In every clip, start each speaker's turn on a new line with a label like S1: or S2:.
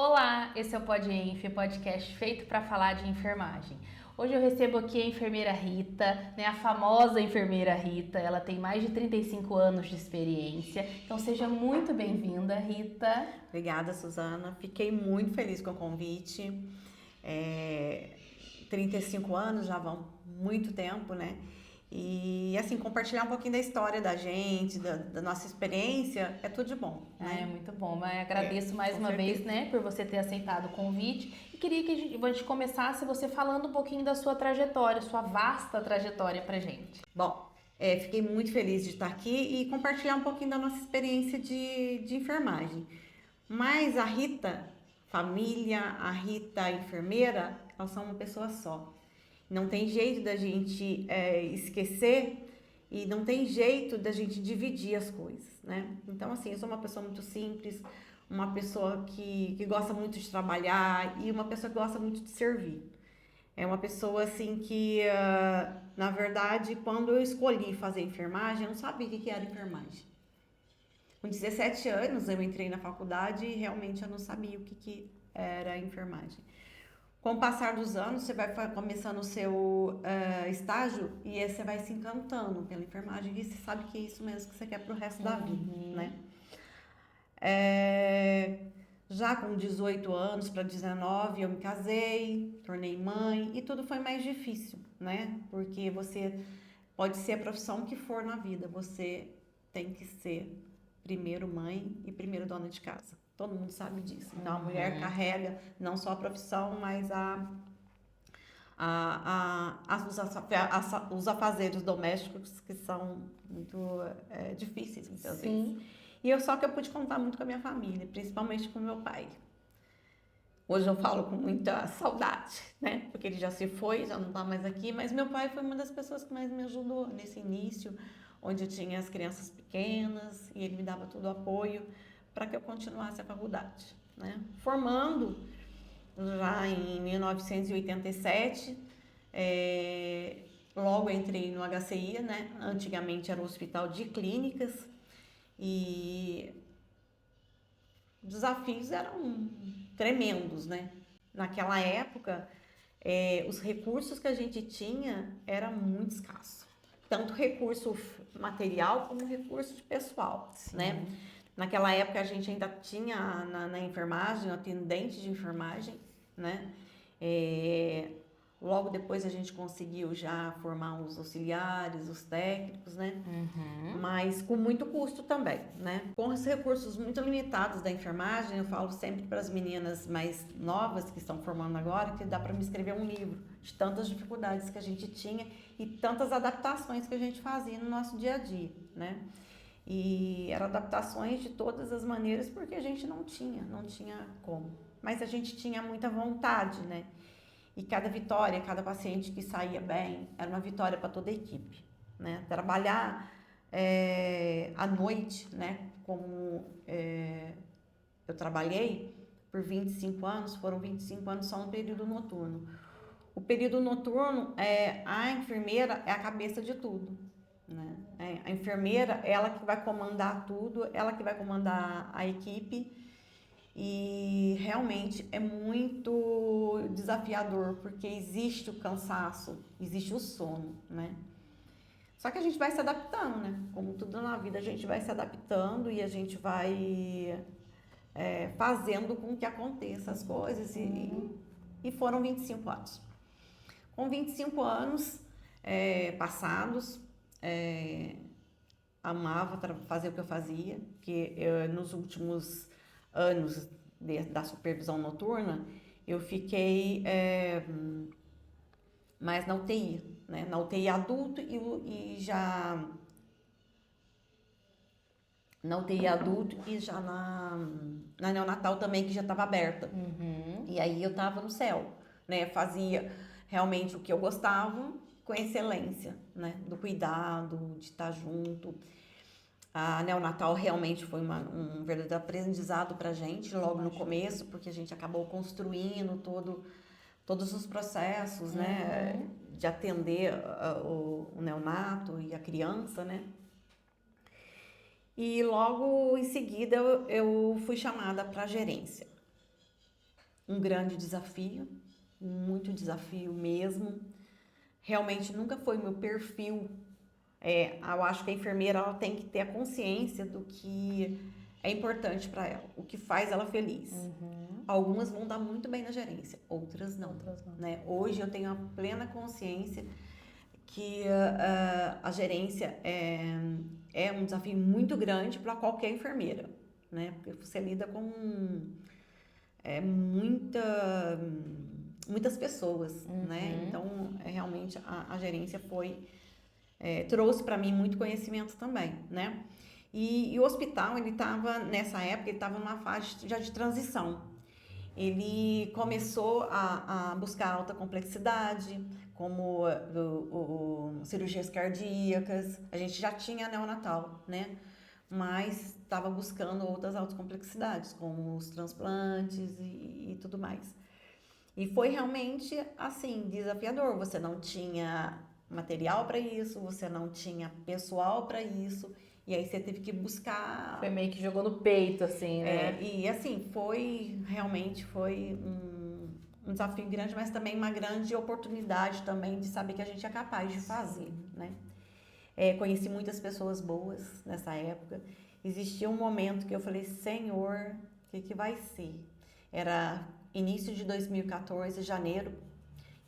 S1: Olá, esse é o PodEnf, podcast feito para falar de enfermagem. Hoje eu recebo aqui a enfermeira Rita, a famosa enfermeira Rita. Ela tem mais de 35 anos de experiência, então seja muito bem-vinda, Rita.
S2: Obrigada, Suzana. Fiquei muito feliz com o convite. 35 anos já vão muito tempo, né? E assim, compartilhar um pouquinho da história da gente, da nossa experiência, é tudo de bom, né?
S1: É muito bom, mas agradeço mais uma
S2: certeza.
S1: vez, por você ter aceitado o convite. E queria que a gente começasse você falando um pouquinho da sua trajetória, sua vasta trajetória pra gente.
S2: Bom, fiquei muito feliz de estar aqui e compartilhar um pouquinho da nossa experiência de enfermagem. Mas a Rita, família, a Rita, enfermeira, elas são uma pessoa só. Não tem jeito da gente esquecer e não tem jeito da gente dividir as coisas, né? Então, assim, eu sou uma pessoa muito simples, uma pessoa que gosta muito de trabalhar e uma pessoa que gosta muito de servir. É uma pessoa, assim, que, na verdade, quando eu escolhi fazer enfermagem, eu não sabia o que era enfermagem. Com 17 anos, eu entrei na faculdade e realmente eu não sabia o que era enfermagem. Com o passar dos anos, você vai começando o seu estágio e aí você vai se encantando pela enfermagem e você sabe que é isso mesmo que você quer pro resto da vida, né? Já com 18 anos para 19, eu me casei, tornei mãe e tudo foi mais difícil, né? Porque você pode ser a profissão que for na vida, você tem que ser primeiro mãe e primeiro dona de casa. Todo mundo sabe disso. Então a mulher carrega não só a profissão, mas os afazeres domésticos que são muito difíceis muitas vezes. Só que eu pude contar muito com a minha família, principalmente com meu pai. Hoje eu falo com muita saudade, né? Porque ele já se foi, já não está mais aqui, mas meu pai foi uma das pessoas que mais me ajudou nesse início, onde eu tinha as crianças pequenas e ele me dava todo o apoio para que eu continuasse a faculdade, né? Formando já em 1987, logo entrei no HCI, né? Antigamente era o Hospital de Clínicas e desafios eram tremendos, né? Naquela época, os recursos que a gente tinha era muito escasso. Tanto recurso material como recurso de pessoal, né? Naquela época a gente ainda tinha na enfermagem, atendente de enfermagem, né? Logo depois a gente conseguiu já formar os auxiliares, os técnicos, né? Mas com muito custo também, né? Com os recursos muito limitados da enfermagem, eu falo sempre para as meninas mais novas que estão formando agora que dá para me escrever um livro de tantas dificuldades que a gente tinha e tantas adaptações que a gente fazia no nosso dia a dia, né? E eram adaptações de todas as maneiras porque a gente não tinha como. Mas a gente tinha muita vontade, né? E cada vitória, cada paciente que saía bem, era uma vitória para toda a equipe, né? Trabalhar à noite, né? Como eu trabalhei por 25 anos, foram 25 anos só no período noturno. O período noturno, a enfermeira é a cabeça de tudo, né? A enfermeira, ela que vai comandar tudo, ela que vai comandar a equipe e realmente é muito desafiador porque existe o cansaço, existe o sono, né? Só que a gente vai se adaptando, né? Como tudo na vida, a gente vai se adaptando e a gente vai fazendo com que aconteça as coisas e foram 25 anos. Com 25 anos passados, amava fazer o que eu fazia, porque nos últimos anos da supervisão noturna, eu fiquei mais na UTI, né? Na UTI adulto e já na UTI adulto e já na neonatal também, que já estava aberta. E aí eu estava no céu, né? Fazia realmente o que eu gostava com excelência, né? Do cuidado, de estar junto. A neonatal realmente foi um verdadeiro aprendizado para a gente logo no começo, porque a gente acabou construindo todos os processos, né? De atender o neonato e a criança, né? E logo em seguida eu fui chamada para a gerência. um grande desafio, muito desafio mesmo. Realmente nunca foi meu perfil. Eu acho que a enfermeira ela tem que ter a consciência do que é importante para ela, o que faz ela feliz. Algumas vão dar muito bem na gerência, outras não. Né? Hoje eu tenho a plena consciência que a gerência é um desafio muito grande para qualquer enfermeira, né? Porque você lida com muitas pessoas, né? Então, realmente a gerência trouxe para mim muito conhecimento também, né? E o hospital, ele estava, nessa época, ele estava numa fase já de transição. Ele começou a buscar alta complexidade, como cirurgias cardíacas. A gente já tinha neonatal, né? Mas estava buscando outras altas complexidades, como os transplantes e tudo mais. E foi realmente, assim, desafiador. Você não tinha material para isso, você não tinha pessoal para isso, e aí você teve que buscar.
S1: Foi meio que jogou no peito, assim, né?
S2: E assim, realmente foi um desafio grande, mas também uma grande oportunidade também de saber que a gente é capaz de fazer, né? Conheci muitas pessoas boas nessa época. Existia um momento que eu falei, Senhor, o que vai ser? Era início de 2014, janeiro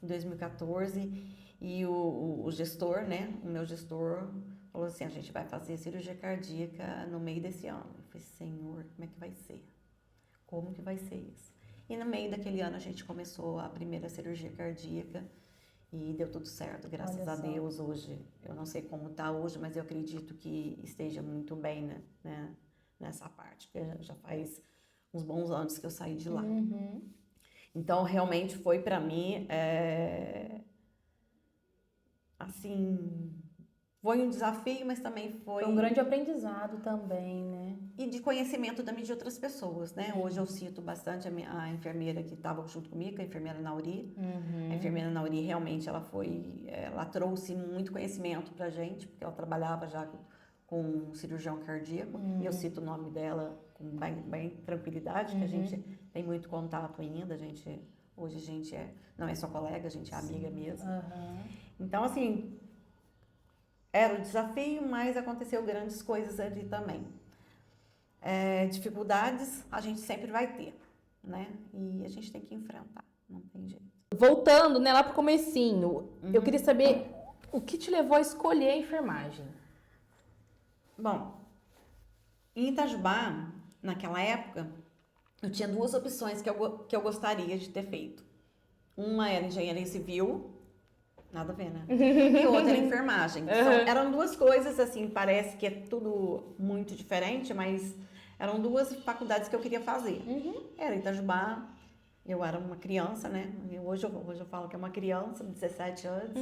S2: de 2014, e o gestor, né, o meu gestor, falou assim, a gente vai fazer cirurgia cardíaca no meio desse ano. Eu falei, Senhor, como é que vai ser? Como que vai ser isso? E no meio daquele ano a gente começou a primeira cirurgia cardíaca e deu tudo certo, graças a Deus. Hoje, eu não sei como está hoje, mas eu acredito que esteja muito bem, né, nessa parte, que já faz uns bons anos que eu saí de lá. Então, realmente foi para mim, assim, foi um desafio, mas também foi
S1: um grande aprendizado também, né?
S2: E de conhecimento também de outras pessoas, né? Hoje eu cito bastante a enfermeira que estava junto comigo, a enfermeira Nauri. A enfermeira Nauri realmente ela trouxe muito conhecimento pra gente, porque ela trabalhava já com um cirurgião cardíaco, e eu cito o nome dela com bem tranquilidade, que a gente tem muito contato ainda, hoje a gente não é só colega, a gente é amiga mesmo. Então, assim, era um desafio, mas aconteceu grandes coisas ali também. Dificuldades a gente sempre vai ter, né? E a gente tem que enfrentar, não tem jeito.
S1: Voltando, né, lá pro comecinho, eu queria saber o que te levou a escolher a enfermagem?
S2: Bom, em Itajubá, naquela época, eu tinha duas opções que eu gostaria de ter feito. Uma era engenharia civil, nada a ver, né? E outra era enfermagem. Eram duas coisas, assim, parece que é tudo muito diferente, mas eram duas faculdades que eu queria fazer. Era Itajubá, eu era uma criança, né? Hoje eu falo que é uma criança, de 17 anos,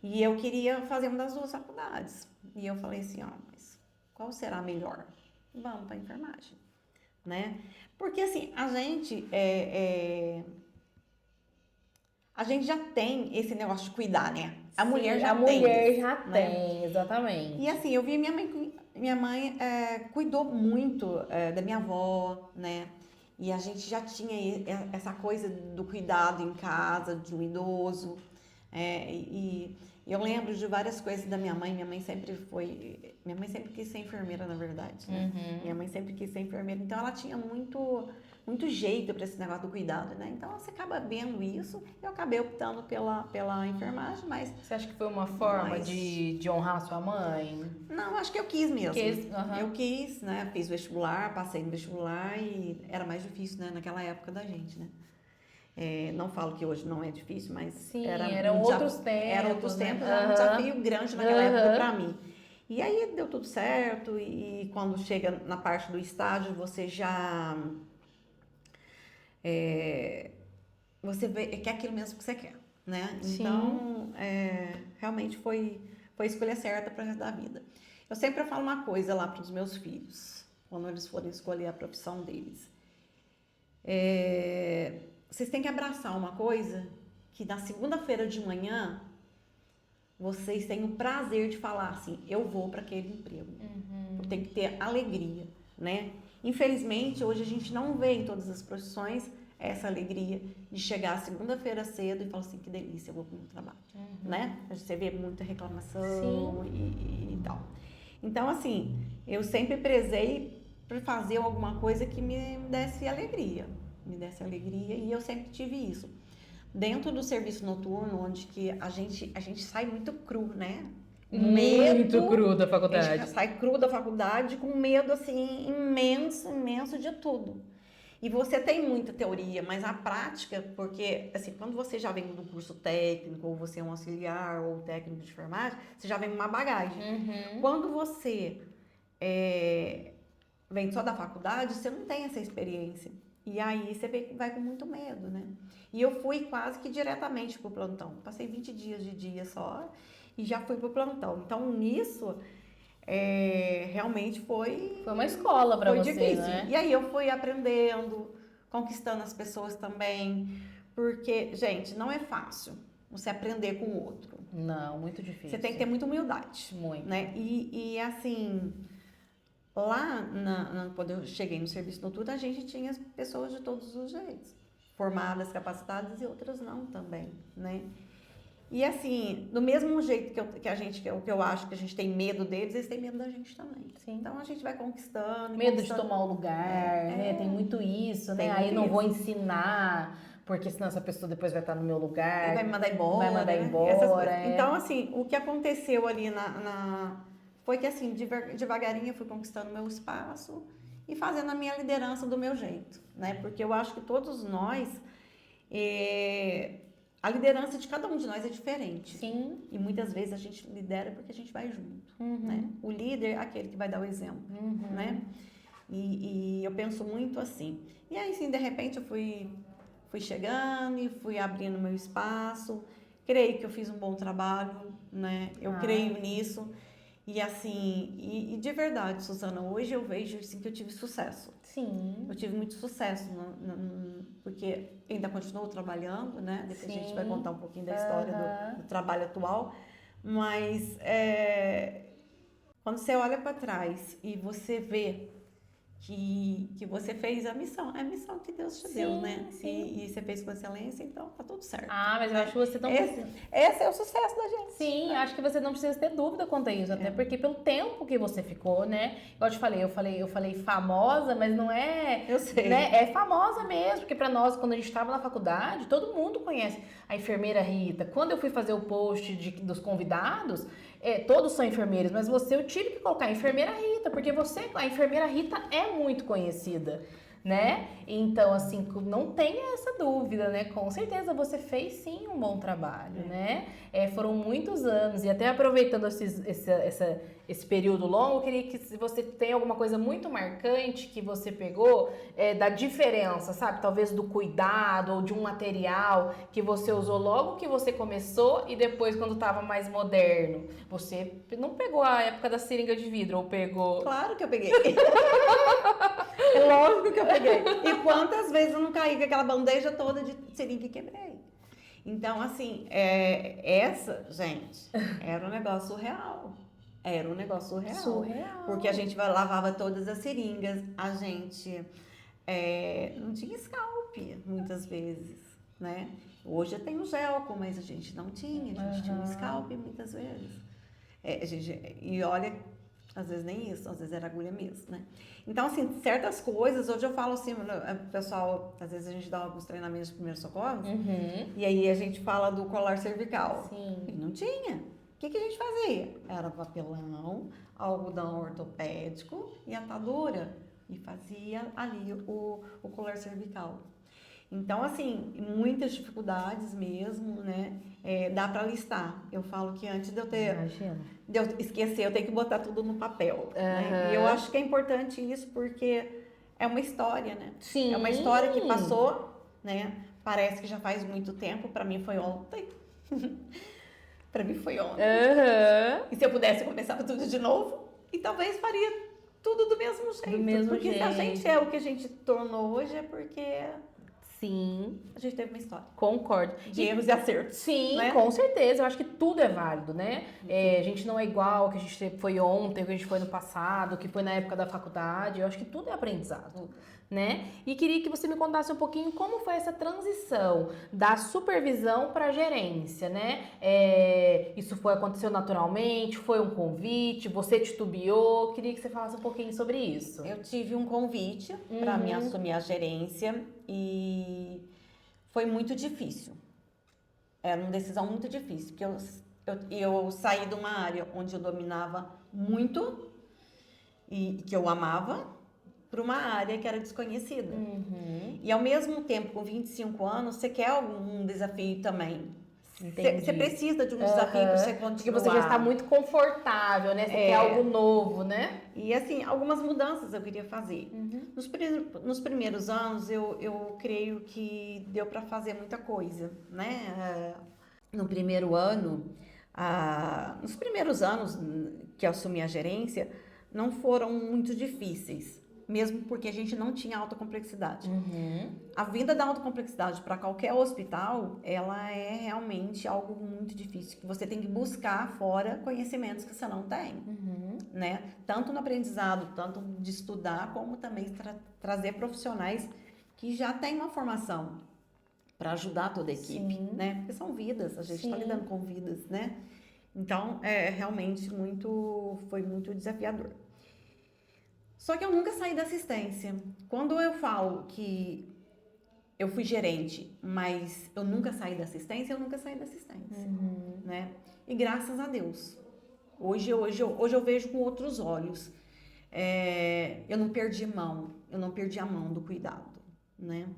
S2: e eu queria fazer uma das duas faculdades. E eu falei assim, mas qual será a melhor? Vamos para enfermagem, né? Porque, assim, a gente já tem esse negócio de cuidar, né? A mulher já
S1: tem, exatamente.
S2: E assim, eu vi minha mãe cuidou muito da minha avó, né? E a gente já tinha essa coisa do cuidado em casa, de um idoso. E eu lembro de várias coisas da minha mãe. Minha mãe sempre quis ser enfermeira, na verdade, né? Minha mãe sempre quis ser enfermeira. Então, ela tinha muito jeito para esse negócio do cuidado, né? Então, você acaba vendo isso. Eu acabei optando pela enfermagem, mas...
S1: Você acha que foi uma forma de honrar sua mãe?
S2: Não, acho que eu quis mesmo. Eu quis, né? Fiz vestibular, passei no vestibular e era mais difícil, né? Naquela época da gente, né? Não falo que hoje não é difícil, mas
S1: sim, eram outros tempos,
S2: né? Era um desafio grande naquela época para mim. E aí deu tudo certo e quando chega na parte do estágio, você já... você vê que é aquilo mesmo que você quer, né?
S1: Sim.
S2: Então, realmente foi a escolha certa para o resto da vida. Eu sempre falo uma coisa lá para os meus filhos, quando eles forem escolher a profissão deles. Vocês têm que abraçar uma coisa que na segunda-feira de manhã vocês têm o prazer de falar assim, eu vou para aquele emprego. Tem que ter alegria, né? Infelizmente, hoje a gente não vê em todas as profissões essa alegria de chegar segunda-feira cedo e falar assim, que delícia, eu vou pro meu trabalho, né? Você vê muita reclamação e tal. Então, assim, eu sempre prezei por fazer alguma coisa que me desse alegria, e eu sempre tive isso. Dentro do serviço noturno, onde que a gente sai muito cru, né?
S1: Muito cru da
S2: A
S1: faculdade.
S2: gente sai cru da faculdade com medo, assim, imenso de tudo. E você tem muita teoria, mas a prática, porque, assim, quando você já vem do curso técnico, ou você é um auxiliar, ou técnico de enfermagem, você já vem com uma bagagem. Quando você vem só da faculdade, você não tem essa experiência. E aí você vai com muito medo, né? E eu fui quase que diretamente pro plantão. Passei 20 dias de dia só e já fui pro plantão. Então, nisso, realmente foi
S1: uma escola para você,
S2: difícil,
S1: né?
S2: E aí eu fui aprendendo, conquistando as pessoas também. Porque, gente, não é fácil você aprender com o outro.
S1: Não, muito difícil.
S2: Você tem que ter muita humildade.
S1: Muito.
S2: Né? E assim... Lá, quando eu cheguei no serviço noturno, a gente tinha pessoas de todos os jeitos, formadas, capacitadas e outras não também, né? E assim, do mesmo jeito que eu acho que a gente tem medo deles, eles têm medo da gente também.
S1: Sim.
S2: Então a gente vai conquistando.
S1: Medo de tomar o lugar, né? Tem muito isso, né? Aí não vou ensinar, porque senão essa pessoa depois vai estar no meu lugar.
S2: Ele vai me mandar embora.
S1: Vai mandar embora.
S2: Então, assim, o que aconteceu ali foi que, assim, devagarinho eu fui conquistando meu espaço e fazendo a minha liderança do meu jeito, né? Porque eu acho que todos nós, a liderança de cada um de nós é diferente.
S1: Sim.
S2: E muitas vezes a gente lidera porque a gente vai junto, né? O líder é aquele que vai dar o exemplo, né? E eu penso muito assim. E aí, assim, de repente eu fui chegando e fui abrindo meu espaço. Creio que eu fiz um bom trabalho, né? Eu creio nisso. E assim, e de verdade, Suzana, hoje eu vejo assim, que eu tive sucesso.
S1: Sim.
S2: Eu tive muito sucesso, porque ainda continuo trabalhando, né? Depois a gente vai contar um pouquinho da história do trabalho atual. Mas quando você olha para trás e você vê que você fez a missão que Deus te deu, né? E você fez com excelência, então tá tudo certo.
S1: Mas eu acho que você não precisa...
S2: Esse é o sucesso da gente.
S1: Sim, né? Acho que você não precisa ter dúvida quanto a isso, até porque pelo tempo que você ficou, né? Igual eu falei famosa, mas não é...
S2: Eu sei.
S1: Né? É famosa mesmo, porque pra nós, quando a gente estava na faculdade, todo mundo conhece a enfermeira Rita. Quando eu fui fazer o post dos convidados... todos são enfermeiros, mas eu tive que colocar a enfermeira Rita, porque a enfermeira Rita é muito conhecida, né? Então, assim, não tenha essa dúvida, né? Com certeza você fez sim um bom trabalho, né? Foram muitos anos, e até aproveitando esse período longo, eu queria que se você tem alguma coisa muito marcante que você pegou, da diferença, sabe? Talvez do cuidado ou de um material que você usou logo que você começou e depois quando estava mais moderno. Você não pegou a época da seringa de vidro, ou pegou...
S2: Claro que eu peguei. É lógico que eu peguei. E quantas vezes eu não caí com aquela bandeja toda de seringa e quebrei. Então, assim, gente, era um negócio surreal. Era um negócio surreal. Porque a gente lavava todas as seringas, a gente não tinha scalp, muitas vezes, né? Hoje eu tenho gelco, mas a gente não tinha. A gente tinha um scalp muitas vezes. E olha... Às vezes nem isso, às vezes era agulha mesmo, né? Então, assim, certas coisas, hoje eu falo assim, pessoal, às vezes a gente dá alguns treinamentos de primeiros socorros, e aí a gente fala do colar cervical.
S1: Sim.
S2: E não tinha. O que a gente fazia? Era papelão, algodão ortopédico e atadura. E fazia ali o colar cervical. Então, assim, muitas dificuldades mesmo, né? Dá para listar. Eu falo que antes de eu esquecer, eu tenho que botar tudo no papel. Né? E eu acho que é importante isso porque é uma história, né?
S1: Sim.
S2: É uma história que passou, né? Parece que já faz muito tempo. Para mim foi ontem. Para mim foi ontem. E se eu pudesse, eu começava tudo de novo. E talvez faria tudo do mesmo jeito.
S1: Do mesmo
S2: porque
S1: jeito.
S2: se a gente é o que a gente tornou hoje, é porque...
S1: Sim,
S2: a gente teve uma história
S1: concordo.
S2: de erros e acertos.
S1: Sim,
S2: né?
S1: com certeza. Eu acho que tudo é válido, né? A gente não é igual ao que a gente foi ontem, o que a gente foi no passado, o que foi na época da faculdade. Eu acho que tudo é aprendizado, né? E queria que você me contasse um pouquinho como foi essa transição da supervisão para a gerência, né? Isso aconteceu naturalmente? Foi um convite? Você titubeou? Queria que você falasse um pouquinho sobre isso.
S2: Eu tive um convite para me assumir a gerência e foi muito difícil. Era uma decisão muito difícil, porque eu saí de uma área onde eu dominava muito e que eu amava para uma área que era desconhecida. E ao mesmo tempo, com 25 anos, você quer algum desafio também. Você precisa de um desafio para você continuar.
S1: Porque você já está muito confortável, né? Você quer algo novo, né?
S2: E assim, algumas mudanças eu queria fazer. Nos primeiros anos, eu creio que deu para fazer muita coisa, né? No primeiro ano, nos primeiros anos que eu assumi a gerência, não foram muito difíceis. Mesmo porque a gente não tinha alta complexidade. A vinda da alta complexidade para qualquer hospital, ela é realmente algo muito difícil, que você tem que buscar fora conhecimentos que você não tem, né? Tanto no aprendizado, tanto de estudar, como também trazer profissionais que já têm uma formação para ajudar toda a equipe, né? Porque são vidas, a gente está lidando com vidas, né? Então, realmente foi muito desafiador. Só que eu nunca saí da assistência. Quando eu falo que eu fui gerente, mas eu nunca saí da assistência, eu nunca saí da assistência, né? E graças a Deus. Hoje eu vejo com outros olhos. Eu não perdi a mão do cuidado, né?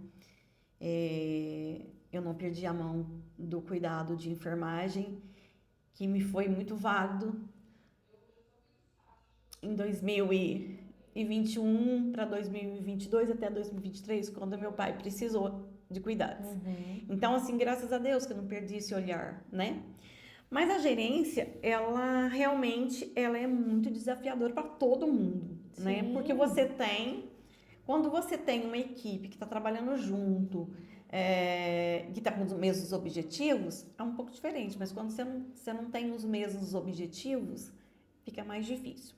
S2: Eu não perdi a mão do cuidado de enfermagem, que me foi muito válido em 2021 para 2022 até 2023, quando meu pai precisou de cuidados. Então, assim, graças a Deus que eu não perdi esse olhar, né? Mas a gerência, ela realmente é muito desafiadora para todo mundo, né? Porque quando você tem uma equipe que está trabalhando junto, que está com os mesmos objetivos, é um pouco diferente. Mas quando você não tem os mesmos objetivos, fica mais difícil.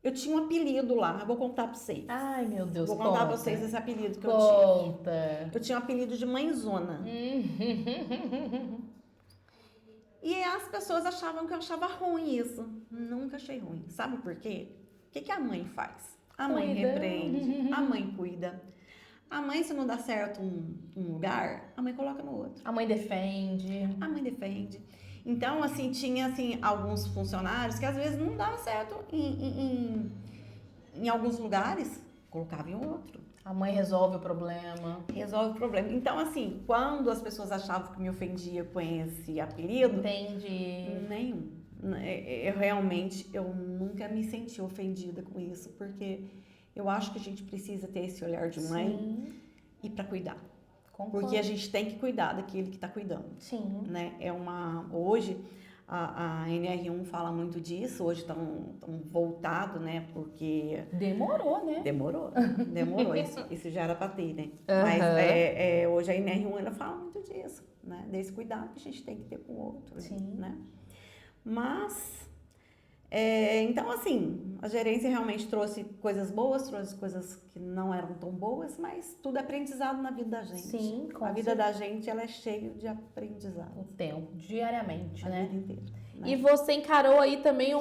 S2: Eu tinha um apelido lá, vou contar pra vocês.
S1: Ai, meu Deus,
S2: vou contar pra vocês esse apelido que eu
S1: tinha.
S2: Eu tinha um apelido de mãezona. E as pessoas achavam que eu achava ruim isso. Nunca achei ruim. Sabe por quê? O que a mãe faz? A mãe repreende, a mãe cuida. A mãe, se não dá certo um lugar, a mãe coloca no outro.
S1: A mãe defende.
S2: A mãe defende. Então, assim, tinha assim, alguns funcionários que às vezes não dava certo em alguns lugares, colocava em outro.
S1: A mãe resolve o problema.
S2: Resolve o problema. Então, assim, quando as pessoas achavam que me ofendia com esse apelido...
S1: Entendi.
S2: Nenhum. Eu nunca me senti ofendida com isso, porque eu acho que a gente precisa ter esse olhar de mãe e para cuidar.
S1: Concordo.
S2: Porque a gente tem que cuidar daquele que está cuidando. Né? Hoje, a NR1 fala muito disso, hoje estão voltado, né? Porque...
S1: Demorou, né?
S2: Demorou. Isso já era para ter, né? Mas hoje a NR1 ela fala muito disso, né? Desse cuidado que a gente tem que ter com o outro. Né? Mas... então, assim, a gerência realmente trouxe coisas boas, trouxe coisas que não eram tão boas, mas tudo é aprendizado na vida da gente.
S1: Sim, com
S2: a vida da gente, ela é cheia de aprendizado.
S1: O tempo, diariamente,
S2: a
S1: né?
S2: vida inteira. Né?
S1: E você encarou aí também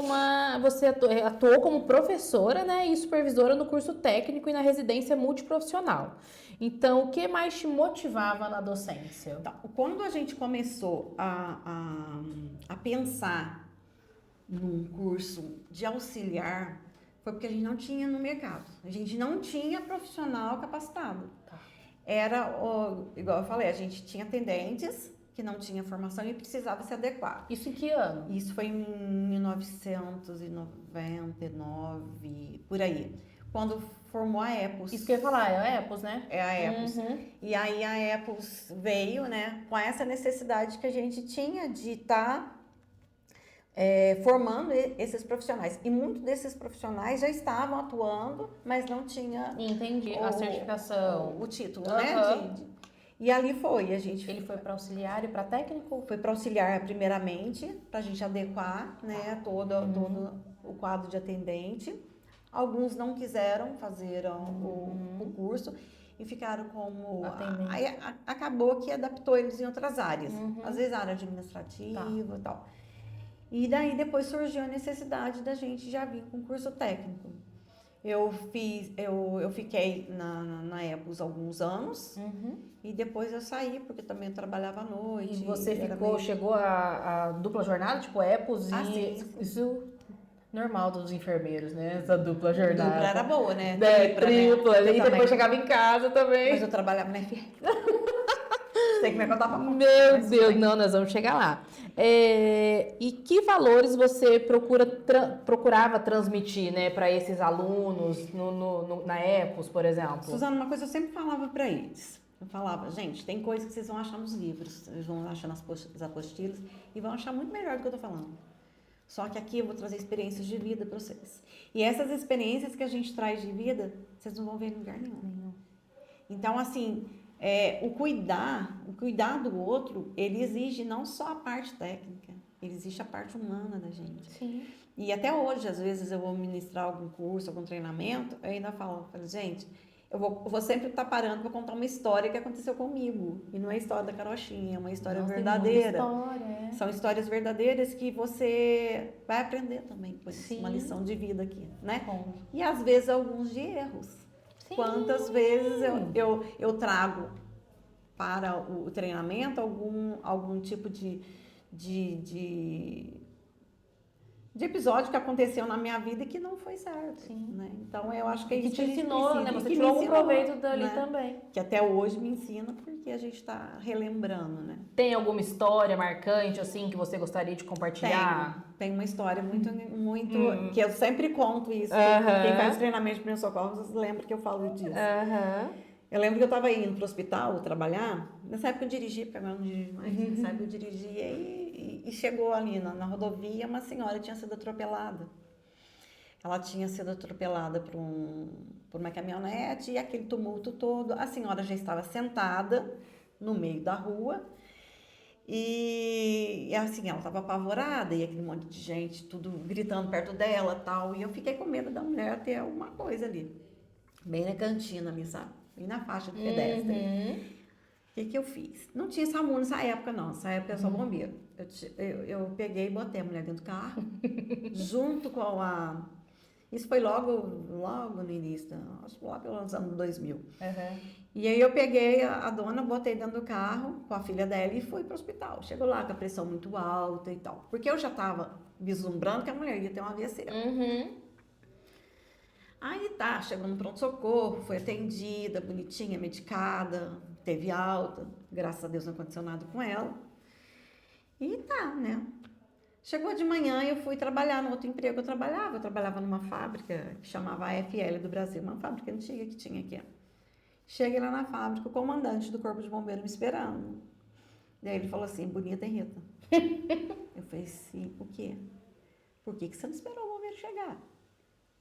S1: você atuou como professora, né, e supervisora no curso técnico e na residência multiprofissional. Então, o que mais te motivava na docência?
S2: Então, quando a gente começou a pensar num curso de auxiliar, foi porque a gente não tinha no mercado. A gente não tinha profissional capacitado. Igual eu falei, a gente tinha atendentes que não tinha formação e precisava se adequar.
S1: Isso em que ano?
S2: Isso foi em 1999, por aí. Quando formou a EPOS.
S1: Isso que eu ia falar, é a EPOS, né?
S2: É a EPOS. E aí a EPOS veio, né, com essa necessidade que a gente tinha de estar formando esses profissionais. E muitos desses profissionais já estavam atuando, mas não tinha...
S1: Entendi, a certificação.
S2: O título, né? E ali foi,
S1: Ele foi para auxiliar e para técnico?
S2: foi para auxiliar primeiramente, para a gente adequar, né, todo o quadro de atendente. Alguns não quiseram fazer o curso e ficaram como... Aí acabou que adaptou eles em outras áreas, às vezes área administrativa e tal. E daí depois surgiu a necessidade da gente já vir com curso técnico. Eu fiquei na Epos alguns anos e depois eu saí, porque também eu trabalhava à noite.
S1: E você chegou a dupla jornada, tipo Epos
S2: sim.
S1: Isso normal dos enfermeiros, né? Essa dupla jornada.
S2: Dupla era boa, né?
S1: Tripla,
S2: né?
S1: E depois chegava em casa também.
S2: Mas eu trabalhava na FM. Tem que me contar pra conta.
S1: Meu Deus, não, nós vamos chegar lá. E que valores você procurava transmitir, né, para esses alunos na Epos, por exemplo?
S2: Suzana, uma coisa eu sempre falava para eles. Eu falava, gente, tem coisas que vocês vão achar nos livros, eles vão achar nas apostilas e vão achar muito melhor do que eu tô falando. Só que aqui eu vou trazer experiências de vida para vocês. E essas experiências que a gente traz de vida, vocês não vão ver em lugar nenhum. Então, assim, o cuidar do outro, ele exige não só a parte técnica, ele exige a parte humana da gente.
S1: Sim.
S2: E até hoje, às vezes, eu vou ministrar algum curso, algum treinamento, eu ainda falo, gente, eu vou sempre estar parando para contar uma história que aconteceu comigo. E não é a história da carochinha, é uma história verdadeira. São histórias verdadeiras que você vai aprender também com isso, uma lição de vida aqui, né? E às vezes alguns de erros. Sim. Quantas vezes eu trago para o treinamento algum tipo de episódio que aconteceu na minha vida e que não foi certo. Né? Então, eu acho que
S1: isso te ensinou, né? Você tirou algum proveito dali, né? Também.
S2: Que até hoje me ensina, porque a gente está relembrando, né?
S1: Tem alguma história marcante, assim, que você gostaria de compartilhar?
S2: Tem uma história muito que eu sempre conto isso. Quem faz treinamento de primeiros socorros lembra que eu falo disso. Eu lembro que eu estava indo para o hospital trabalhar. Nessa época eu dirigia, porque agora eu não dirijo mais. Nessa época eu dirigia e chegou ali na rodovia, uma senhora tinha sido atropelada. Ela tinha sido atropelada por uma caminhonete e aquele tumulto todo. A senhora já estava sentada no meio da rua e assim, ela estava apavorada e aquele monte de gente, tudo gritando perto dela e tal. E eu fiquei com medo da mulher ter alguma coisa ali, bem na cantina ali, sabe? Bem na faixa de pedestre. O que eu fiz? Não tinha SAMU nessa época, não. Nessa época eu sou bombeiro. Eu peguei e botei a mulher dentro do carro, junto com a... Isso foi logo no início, acho que lá pelos anos 2000. E aí eu peguei a dona, botei dentro do carro com a filha dela e fui para o hospital. Chegou lá com a pressão muito alta e tal. Porque eu já estava vislumbrando que a mulher ia ter um AVC. Aí tá, chegou no pronto-socorro, foi atendida, bonitinha, medicada, teve alta, graças a Deus não aconteceu nada com ela. E tá, né? Chegou de manhã e eu fui trabalhar no outro emprego que eu trabalhava numa fábrica que chamava AFL do Brasil, uma fábrica antiga que tinha aqui. Cheguei lá na fábrica, o comandante do Corpo de Bombeiros me esperando. Daí ele falou assim, bonita, hein, Rita? Eu falei, sim, o quê? Por que você não esperou o bombeiro chegar?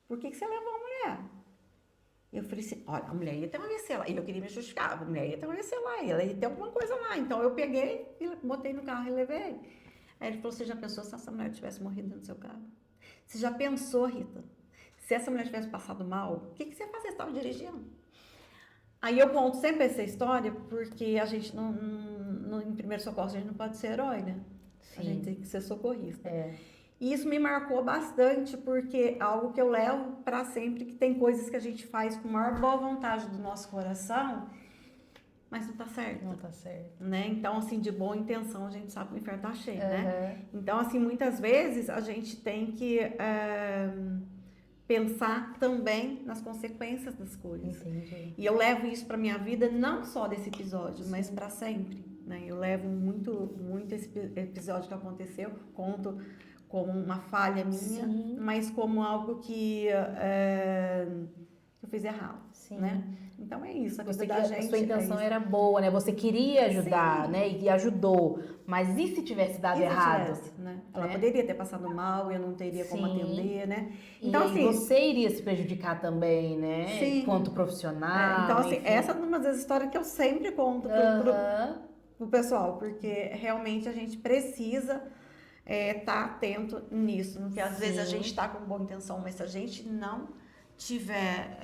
S2: Por que você levou a mulher? Eu falei assim, olha, a mulher ia ter uma AVC lá. E eu queria me justificar, a mulher ia ter uma AVC lá, ela ia ter alguma coisa lá. Então eu peguei, e botei no carro e levei. Aí ele falou, você já pensou se essa mulher tivesse morrido dentro do seu carro? Você já pensou, Rita, se essa mulher tivesse passado mal, o que você ia fazer? Você estava dirigindo? Aí eu conto sempre essa história, porque a gente, em primeiro socorro, a gente não pode ser herói, né? Sim. A gente tem que ser socorrista. E isso me marcou bastante, porque é algo que eu levo para sempre, que tem coisas que a gente faz com a maior boa vontade do nosso coração, mas não tá certo.
S1: Não tá certo.
S2: Né? Então, assim, de boa intenção, a gente sabe que o inferno tá cheio, né? Então, assim, muitas vezes a gente tem que pensar também nas consequências das coisas.
S1: Entendi.
S2: E eu levo isso para minha vida, não só desse episódio, mas para sempre, né? Eu levo muito esse episódio que aconteceu, conto como uma falha minha, mas como algo que eu fiz errado. né? Então é isso, a vida da
S1: A
S2: gente.
S1: sua intenção era boa, né? Você queria ajudar, né? E ajudou. Mas e se tivesse dado errado?
S2: Né? Ela poderia ter passado mal, eu não teria como atender, né? Então,
S1: e aí você iria se prejudicar também, né?
S2: Sim.
S1: Enquanto profissional.
S2: Então, assim,
S1: enfim.
S2: essa é uma das histórias que eu sempre conto pro pessoal, porque realmente a gente precisa tá atento nisso, porque às vezes a gente está com boa intenção, mas se a gente não tiver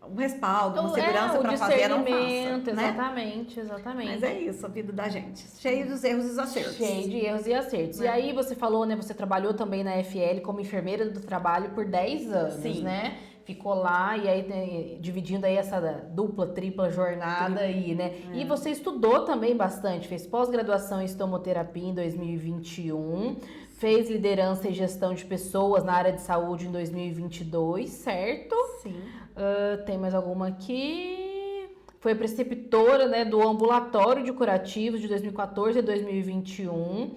S2: um respaldo, uma segurança para fazer, não faça.
S1: Exatamente.
S2: Mas é isso, a vida da gente, cheio dos erros e acertos.
S1: Cheio de erros e acertos. E aí você falou, né, você trabalhou também na FL como enfermeira do trabalho por 10 anos, né? Ficou lá e aí dividindo aí essa dupla, tripla jornada aí, né? E você estudou também bastante, fez pós-graduação em estomoterapia em 2021, fez liderança e gestão de pessoas na área de saúde em 2022, certo?
S2: Sim.
S1: Tem mais alguma aqui? Foi preceptora, né, do ambulatório de curativos de 2014 a 2021.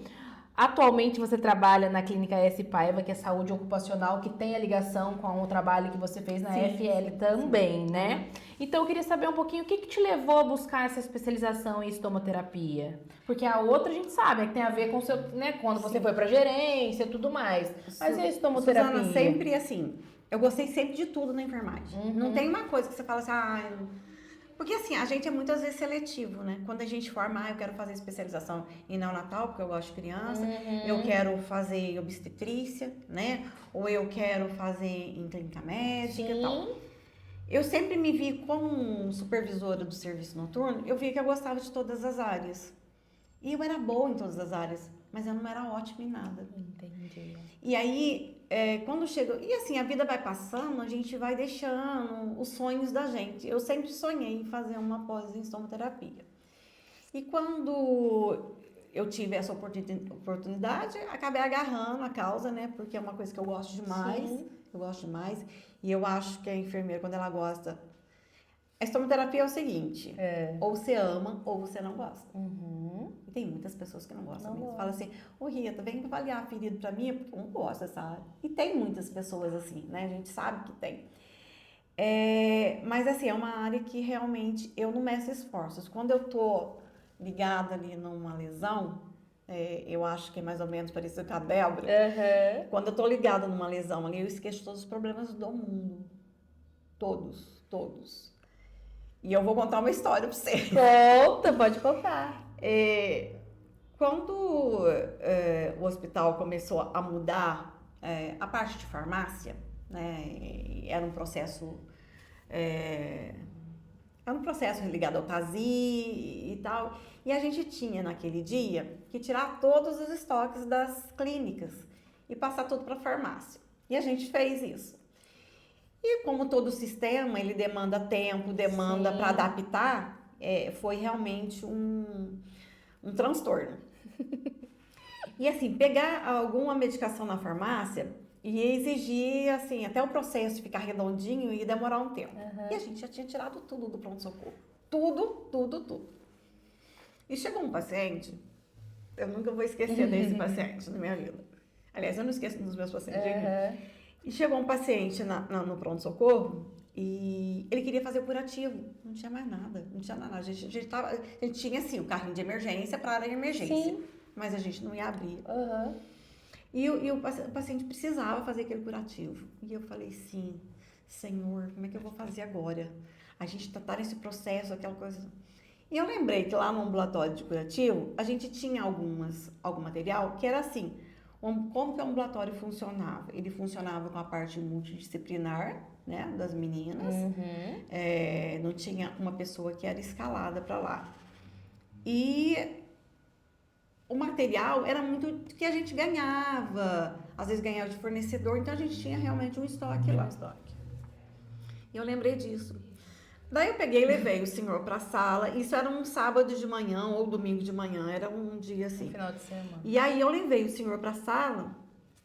S1: Atualmente você trabalha na clínica S. Paiva, que é saúde ocupacional, que tem a ligação com o trabalho que você fez na FL também, né? Então eu queria saber um pouquinho o que te levou a buscar essa especialização em estomoterapia? Porque a outra a gente sabe, que tem a ver com o seu, né, quando você foi pra gerência e tudo mais. Mas e a estomoterapia?
S2: Suzana, sempre assim, eu gostei sempre de tudo na enfermagem. Não tem uma coisa que você fala assim, porque assim, a gente é muitas vezes seletivo, né? Quando a gente forma, eu quero fazer especialização em neonatal, porque eu gosto de criança, eu quero fazer obstetrícia, né? Ou eu quero fazer em clínica médica e tal. Eu sempre me vi como supervisora do serviço noturno, eu vi que eu gostava de todas as áreas. E eu era boa em todas as áreas, mas eu não era ótima em nada.
S1: Entendi.
S2: E aí, quando chega... E assim, a vida vai passando, a gente vai deixando os sonhos da gente. Eu sempre sonhei em fazer uma pós em estomoterapia. E quando eu tive essa oportunidade, acabei agarrando a causa, né? Porque é uma coisa que eu gosto demais. Eu gosto demais. E eu acho que a enfermeira, quando ela gosta... A estomoterapia é o seguinte, ou você ama ou você não gosta. E tem muitas pessoas que não gostam mesmo. Fala assim, Rita, vem avaliar a ferida pra mim, porque eu não gosto dessa área. E tem muitas pessoas assim, né? A gente sabe que tem. Mas assim, é uma área que realmente eu não meço esforços. Quando eu tô ligada ali numa lesão, eu acho que é mais ou menos parecido com a Débora. Quando eu tô ligada numa lesão ali, eu esqueço todos os problemas do mundo. Todos. E eu vou contar uma história pra você.
S1: Conta, pode contar.
S2: Quando o hospital começou a mudar a parte de farmácia, né, era um processo ligado ao TASI e tal, e a gente tinha naquele dia que tirar todos os estoques das clínicas e passar tudo para a farmácia. E a gente fez isso. E como todo sistema, ele demanda tempo, demanda para adaptar, foi realmente um transtorno. E assim, pegar alguma medicação na farmácia ia exigir, assim, até o processo ficar redondinho e demorar um tempo. E a gente já tinha tirado tudo do pronto-socorro. Tudo. E chegou um paciente, eu nunca vou esquecer desse paciente na minha vida. Aliás, eu não esqueço dos meus pacientes. E chegou um paciente no pronto-socorro e ele queria fazer o curativo. Não tinha mais nada, A gente tinha, assim, o carrinho de emergência para a área de emergência. Mas a gente não ia abrir. E o paciente precisava fazer aquele curativo. E eu falei assim, Senhor, como é que eu vou fazer agora? A gente tá nesse processo, aquela coisa... E eu lembrei que lá no ambulatório de curativo, a gente tinha algum material que era assim... Como que o ambulatório funcionava? Ele funcionava com a parte multidisciplinar, né, das meninas. Não tinha uma pessoa que era escalada para lá. E o material era muito que a gente ganhava. Às vezes ganhava de fornecedor, então a gente tinha realmente um estoque lá. E eu lembrei disso. Daí eu peguei e levei o senhor para a sala. Isso era um sábado de manhã ou domingo de manhã, era um dia assim.
S1: Final de semana.
S2: E aí eu levei o senhor para a sala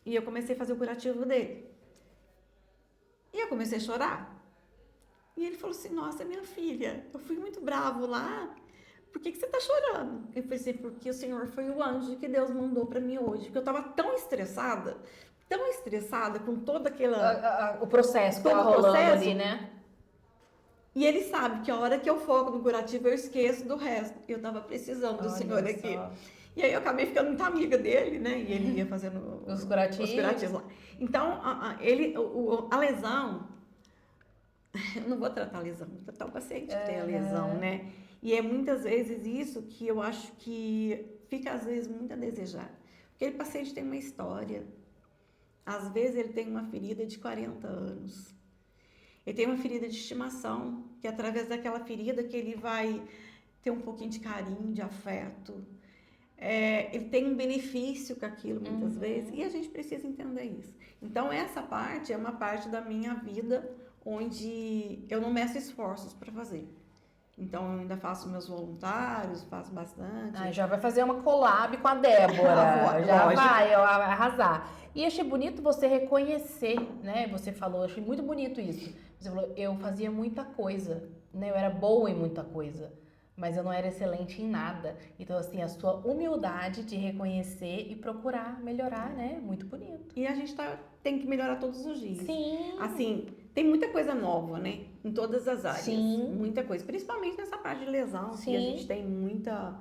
S2: e eu comecei a fazer o curativo dele. E eu comecei a chorar. E ele falou assim, nossa, minha filha, eu fui muito bravo lá. Por que você tá chorando? Eu falei assim, porque o senhor foi o anjo que Deus mandou para mim hoje. Porque eu tava tão estressada tão estressada com toda
S1: o processo que
S2: todo
S1: tá
S2: o
S1: rolando
S2: processo,
S1: ali, né?
S2: E ele sabe que a hora que eu foco no curativo, eu esqueço do resto. Eu tava precisando do
S1: Olha
S2: senhor
S1: só.
S2: aqui. E aí eu acabei ficando muito amiga dele, né? E ele ia fazendo
S1: Os curativos
S2: lá. Então, a lesão, eu não vou tratar a lesão, vou tratar o paciente que tem a lesão, né? E é muitas vezes isso que eu acho que fica, às vezes, muito a desejar. Porque aquele paciente tem uma história. Às vezes ele tem uma ferida de 40 anos. Ele tem uma ferida de estimação, que é através daquela ferida que ele vai ter um pouquinho de carinho, de afeto. Ele tem um benefício com aquilo, muitas vezes, e a gente precisa entender isso. Então, essa parte é uma parte da minha vida onde eu não meço esforços para fazer. Então, eu ainda faço meus voluntários, faço bastante.
S1: Já vai fazer uma collab com a Débora, já
S2: Lógico.
S1: vai arrasar. E achei bonito você reconhecer, né? Você falou, achei muito bonito isso. Você falou, eu fazia muita coisa, né? Eu era boa em muita coisa, mas eu não era excelente em nada. Então, assim, a sua humildade de reconhecer e procurar melhorar, né? Muito bonito.
S2: E a gente tem que melhorar todos os dias.
S1: Sim.
S2: Assim, tem muita coisa nova, né? Em todas as áreas.
S1: Sim.
S2: Muita coisa. Principalmente nessa parte de lesão,
S1: Sim.
S2: que a gente tem muitas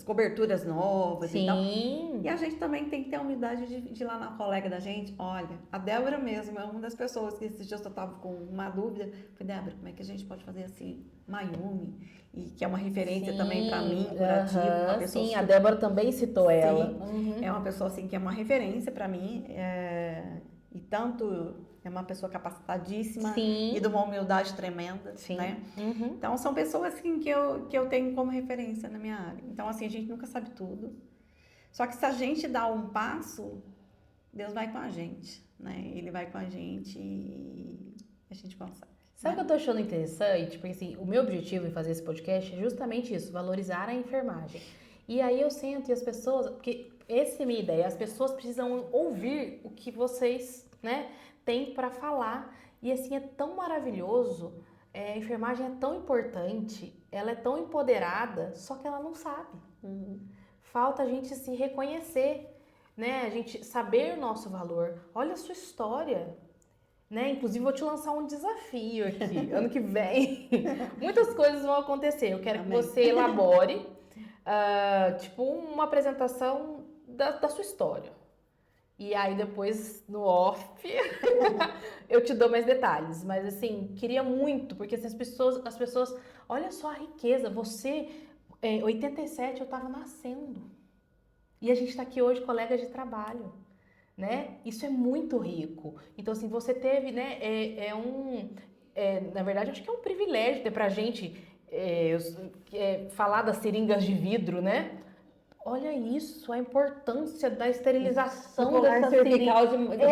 S2: coberturas novas.
S1: Sim.
S2: E tal. E a gente também tem que ter a humildade de ir lá na colega da gente. Olha, a Débora mesmo é uma das pessoas que esses dias eu estava com uma dúvida. Falei, Débora, como é que a gente pode fazer assim? Mayumi, e que é uma referência também para mim, curativa. Uma pessoa
S1: sim, a Débora também citou ela.
S2: É uma pessoa assim que é uma referência para mim. E tanto é uma pessoa capacitadíssima.
S1: Sim.
S2: E de uma humildade tremenda,
S1: Sim.
S2: né? Então são pessoas assim que eu tenho como referência na minha área. Então assim, a gente nunca sabe tudo. Só que se a gente dá um passo, Deus vai com a gente, né? Ele vai com a gente e a gente consegue.
S1: Sabe o que eu tô achando interessante? Porque assim, o meu objetivo em fazer esse podcast é justamente isso, valorizar a enfermagem. E aí eu sento e as pessoas, porque essa é a minha ideia, as pessoas precisam ouvir o que vocês, né, têm para falar. E assim, é tão maravilhoso, a enfermagem é tão importante, ela é tão empoderada, só que ela não sabe. Falta a gente se reconhecer, né, a gente saber o nosso valor. Olha a sua história. Né? Inclusive, vou te lançar um desafio aqui, ano que vem. Muitas coisas vão acontecer. Eu quero que você elabore, tipo, uma apresentação da sua história. E aí, depois, no off, eu te dou mais detalhes. Mas, assim, queria muito, porque assim, as pessoas... Olha só a riqueza. Você, em 87, eu estava nascendo. E a gente está aqui hoje, colegas de trabalho. Né? Isso é muito rico. Então, assim, você teve, né, na verdade, acho que é um privilégio ter pra gente falar das seringas de vidro, né? Olha isso, a importância da esterilização dessa seringa.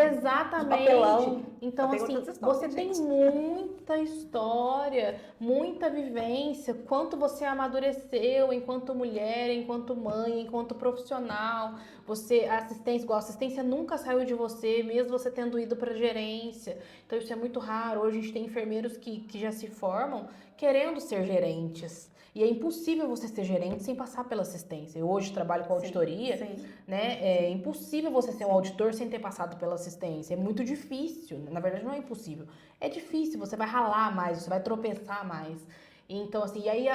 S1: Exatamente. Então, assim, você tem muita história, muita vivência, quanto você amadureceu enquanto mulher, enquanto mãe, enquanto profissional. A assistência nunca saiu de você, mesmo você tendo ido para gerência. Então, isso é muito raro. Hoje a gente tem enfermeiros que já se formam querendo ser gerentes. E é impossível você ser gerente sem passar pela assistência. Eu hoje trabalho com auditoria, né? É impossível você ser um auditor sem ter passado pela assistência. É muito difícil. Na verdade, não é impossível. É difícil, você vai ralar mais, você vai tropeçar mais. Então, assim, e aí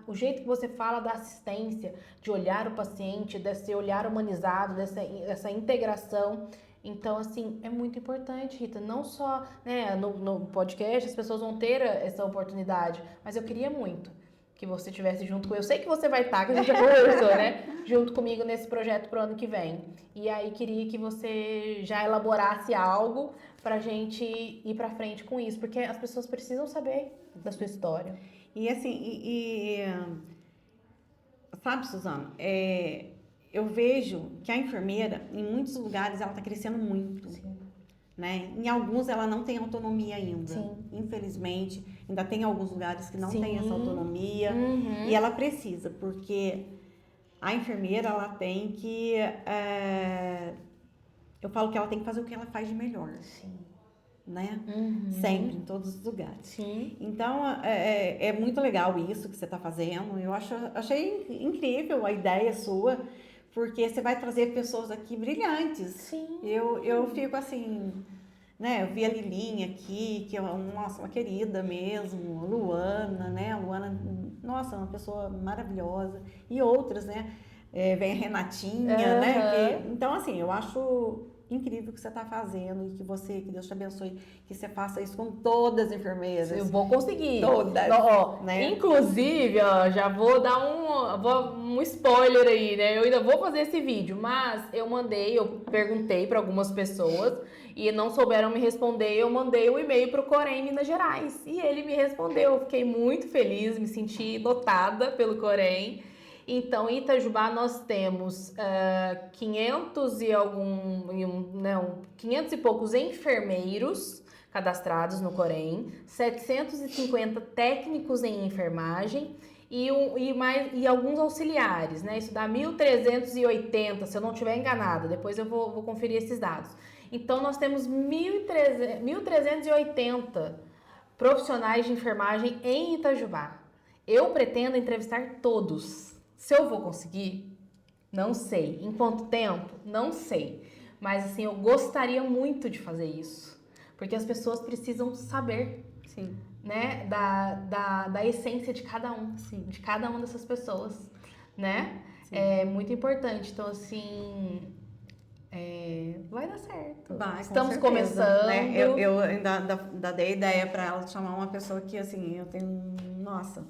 S1: o jeito que você fala da assistência, de olhar o paciente, desse olhar humanizado, dessa integração. Então, assim, é muito importante, Rita. Não só, né, no podcast as pessoas vão ter essa oportunidade, mas eu queria muito que você estivesse junto com eu. Sei que você vai estar, que a gente já conversou, né? Junto comigo nesse projeto pro ano que vem. E aí queria que você já elaborasse algo pra gente ir pra frente com isso, porque as pessoas precisam saber da sua história.
S2: E assim, sabe, Suzana, eu vejo que a enfermeira, em muitos lugares, ela tá crescendo muito.
S1: Sim.
S2: Né? Em alguns ela não tem autonomia ainda.
S1: Sim.
S2: Infelizmente, ainda tem alguns lugares que não
S1: Sim.
S2: tem essa autonomia. E ela precisa, porque a enfermeira, ela tem que... eu falo que ela tem que fazer o que ela faz de melhor.
S1: Sim.
S2: Né? Sempre, em todos os lugares.
S1: Sim.
S2: Então, é muito legal isso que você está fazendo. Eu achei incrível a ideia sua, porque você vai trazer pessoas aqui brilhantes.
S1: Sim.
S2: Eu fico assim, né? Eu vi a Lilinha aqui, que é uma querida mesmo, a Luana, né? A Luana, nossa, uma pessoa maravilhosa. E outras, né? Vem a Renatinha, né? Então, assim, eu acho incrível o que você está fazendo e que Deus te abençoe, que você faça isso com todas as enfermeiras.
S1: Eu vou conseguir.
S2: Todas.
S1: Ó,
S2: né?
S1: Inclusive, ó, já vou dar um spoiler aí, né? Eu ainda vou fazer esse vídeo, mas eu perguntei para algumas pessoas e não souberam me responder. Eu mandei um e-mail pro Corém Minas Gerais e ele me respondeu. Eu fiquei muito feliz, me senti notada pelo Corém. Então, em Itajubá nós temos 500 e poucos enfermeiros cadastrados no Corém, 750 técnicos em enfermagem e alguns auxiliares, né? Isso dá 1.380, se eu não estiver enganada. Depois eu vou conferir esses dados. Então, nós temos 1.380 profissionais de enfermagem em Itajubá. Eu pretendo entrevistar todos. Se eu vou conseguir, não sei. Em quanto tempo? Não sei. Mas, assim, eu gostaria muito de fazer isso. Porque as pessoas precisam saber,
S2: Sim.
S1: né, da essência de cada um.
S2: Sim.
S1: De cada uma dessas pessoas, né?
S2: Sim.
S1: É muito importante. Então, assim... vai dar certo. Estamos começando.
S2: Né? Eu ainda dei ideia para ela de chamar uma pessoa que, assim, eu tenho... Nossa...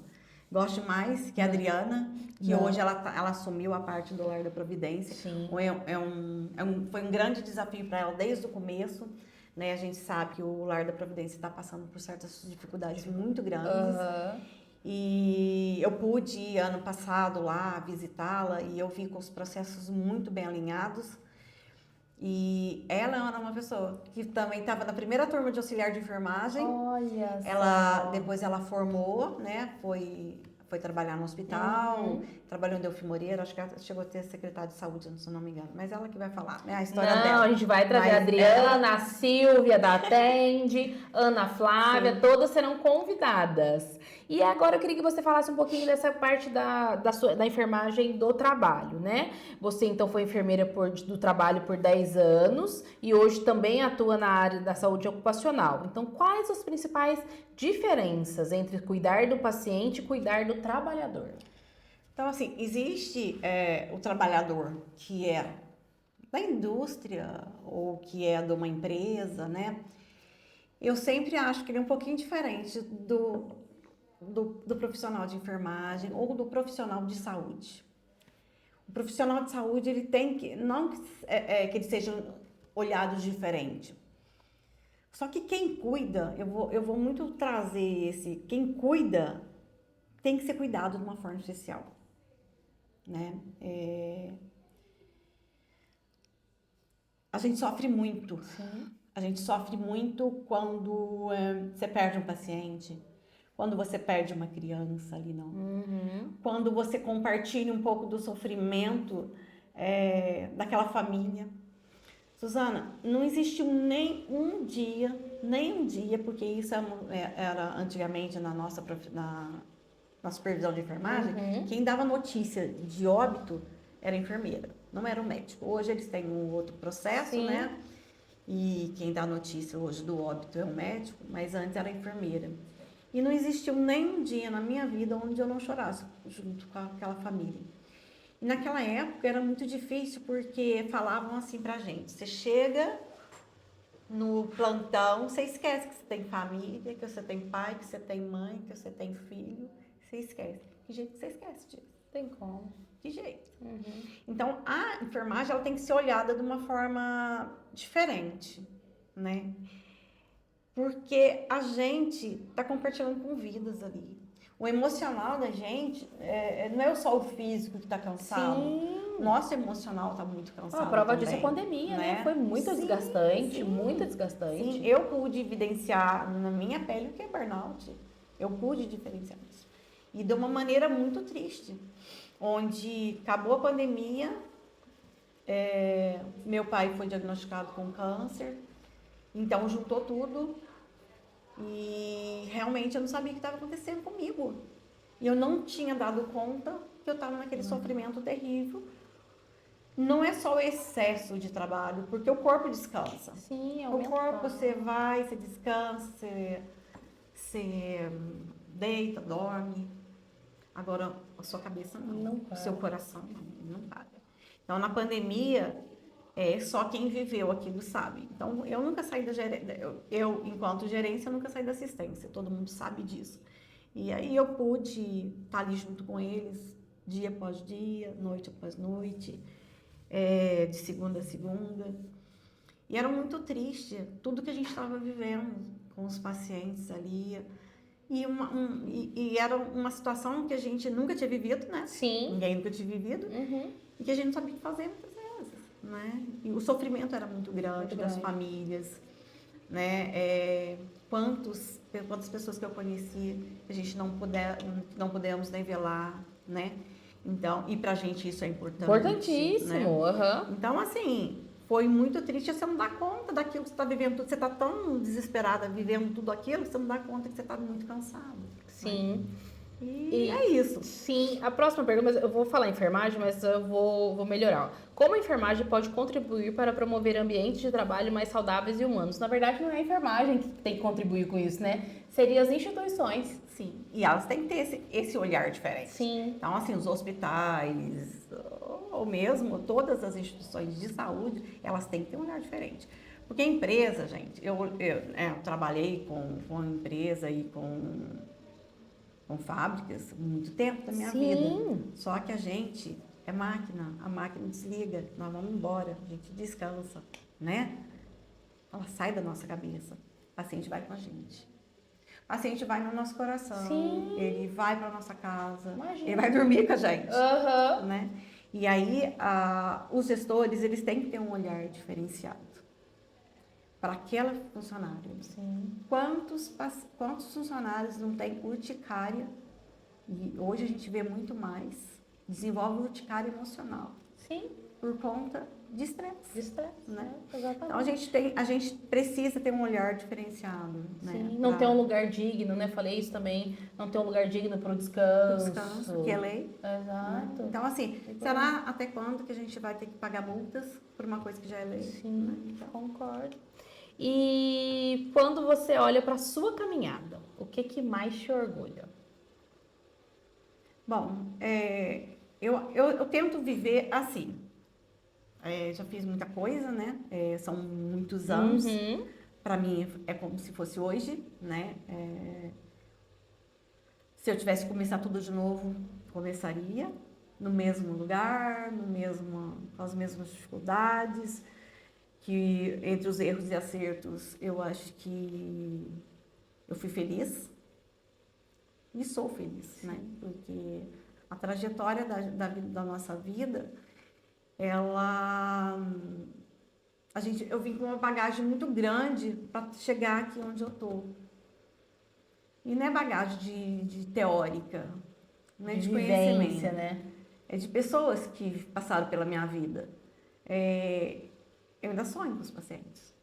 S2: Gosto mais, que é a Adriana, que hoje ela assumiu a parte do Lar da Providência.
S1: Sim.
S2: Foi um grande desafio para ela desde o começo. Né? A gente sabe que o Lar da Providência está passando por certas dificuldades muito grandes. E eu pude ir ano passado lá visitá-la e eu vi com os processos muito bem alinhados. E ela era uma pessoa que também estava na primeira turma de auxiliar de enfermagem.
S1: Olha
S2: só. Depois ela formou, né? Foi trabalhar no hospital, trabalhou em Delfim Moreira, acho que ela chegou a ter secretária de saúde, se não me engano. Mas ela que vai falar, né? A história dela.
S1: A gente vai trazer a Adriana, a Silvia da Atende, Ana Flávia, sim, todas serão convidadas. E agora eu queria que você falasse um pouquinho dessa parte da enfermagem do trabalho, né? Você então foi enfermeira do trabalho por 10 anos e hoje também atua na área da saúde ocupacional. Então, quais as principais diferenças entre cuidar do paciente e cuidar do trabalhador?
S2: Então, assim, existe o trabalhador que é da indústria ou que é de uma empresa, né? Eu sempre acho que ele é um pouquinho diferente do profissional de enfermagem ou do profissional de saúde. O profissional de saúde, ele tem que, não que eles sejam olhados diferente. Só que quem cuida, eu vou muito trazer quem cuida tem que ser cuidado de uma forma especial, né? A gente sofre muito.
S1: Sim.
S2: A gente sofre muito quando você perde um paciente, quando você perde uma criança ali, não. Quando você compartilha um pouco do sofrimento daquela família. Suzana, não existiu nem um dia, porque isso era antigamente na nossa supervisão de enfermagem, quem dava notícia de óbito era a enfermeira, não era o médico. Hoje eles têm um outro processo, sim, né? E quem dá notícia hoje do óbito é o médico, mas antes era a enfermeira. E não existiu nem um dia na minha vida onde eu não chorasse junto com aquela família. E naquela época era muito difícil porque falavam assim pra gente: você chega no plantão, você esquece que você tem família, que você tem pai, que você tem mãe, que você tem filho, você esquece. Que jeito que você esquece disso?
S1: Tem como.
S2: Que jeito. Então a enfermagem ela tem que ser olhada de uma forma diferente, né? Porque a gente tá compartilhando com vidas ali. O emocional da gente não é só o físico que tá cansado. Sim. Nosso emocional tá muito cansado.
S1: A prova
S2: também,
S1: disso é a pandemia, né? Foi muito desgastante, muito desgastante.
S2: Sim, eu pude evidenciar na minha pele o que é burnout. Eu pude diferenciar isso. E de uma maneira muito triste. Onde acabou a pandemia, meu pai foi diagnosticado com câncer. Então juntou tudo. E realmente eu não sabia o que estava acontecendo comigo. E eu não tinha dado conta que eu estava naquele sofrimento terrível. não é só o excesso de trabalho, porque o corpo descansa.
S1: Sim,
S2: O corpo, você vai, você descansa, você deita, dorme. Agora, a sua cabeça não o seu coração não para. Então, na pandemia, só quem viveu aquilo sabe. Então, eu nunca saí da gerência, eu, enquanto gerência, eu nunca saí da assistência, todo mundo sabe disso. E aí eu pude estar ali junto com eles, dia após dia, noite após noite, de segunda a segunda. E era muito triste tudo que a gente estava vivendo com os pacientes ali. E era uma situação que a gente nunca tinha vivido, né?
S1: Sim.
S2: Ninguém nunca tinha vivido. E que a gente não sabia o que fazer muitas vezes, né? E o sofrimento era muito grande das famílias, né? Quantas pessoas que eu conheci, a gente não pudemos nem velar, né? Então, e pra gente isso é importante.
S1: Importantíssimo,
S2: né? Então, assim, foi muito triste você não dar conta daquilo que você está vivendo. Você está tão desesperada vivendo tudo aquilo que você não dá conta que você está muito cansado.
S1: Sim.
S2: Né? E é isso.
S1: Sim. A próxima pergunta, eu vou falar enfermagem, mas eu vou melhorar. Como a enfermagem pode contribuir para promover ambientes de trabalho mais saudáveis e humanos? Na verdade, não é a enfermagem que tem que contribuir com isso, né? Seriam as instituições.
S2: Sim. E elas têm que ter esse olhar diferente.
S1: Sim.
S2: Então, assim, os hospitais, ou mesmo todas as instituições de saúde, elas têm que ter um olhar diferente. Porque a empresa, gente, eu trabalhei com empresa e com fábricas muito tempo da minha vida. Só que a gente é máquina, a máquina desliga, nós vamos embora, a gente descansa, né? Ela sai da nossa cabeça, o paciente vai com a gente. O paciente vai no nosso coração, ele vai para nossa casa, ele vai dormir com a gente, né? E aí, os gestores, eles têm que ter um olhar diferenciado para aquela funcionária. Quantos funcionários não têm urticária? E hoje a gente vê muito mais. Desenvolve urticária emocional.
S1: Sim.
S2: Por conta de estresse. Né?
S1: Exatamente.
S2: Então a gente precisa ter um olhar diferenciado. Né?
S1: Sim. Não ter um lugar digno, né? Falei isso também. Não ter um lugar digno para o descanso.
S2: Que é lei.
S1: Exato.
S2: Então, assim, será até quando que a gente vai ter que pagar multas por uma coisa que já é lei?
S1: Sim,
S2: né? Então,
S1: concordo. E quando você olha para a sua caminhada, o que mais te orgulha?
S2: Bom, eu tento viver assim. Já fiz muita coisa, né? São muitos anos. Para mim é como se fosse hoje, né? Se eu tivesse que começar tudo de novo, começaria no mesmo lugar, com as mesmas dificuldades. Que entre os erros e acertos, eu acho que eu fui feliz e sou feliz, né? Porque a trajetória da nossa vida, eu vim com uma bagagem muito grande para chegar aqui onde eu tô. E não é bagagem de teórica, não é de conhecimento,
S1: né?
S2: É de pessoas que passaram pela minha vida. Eu ainda sonho com os pacientes.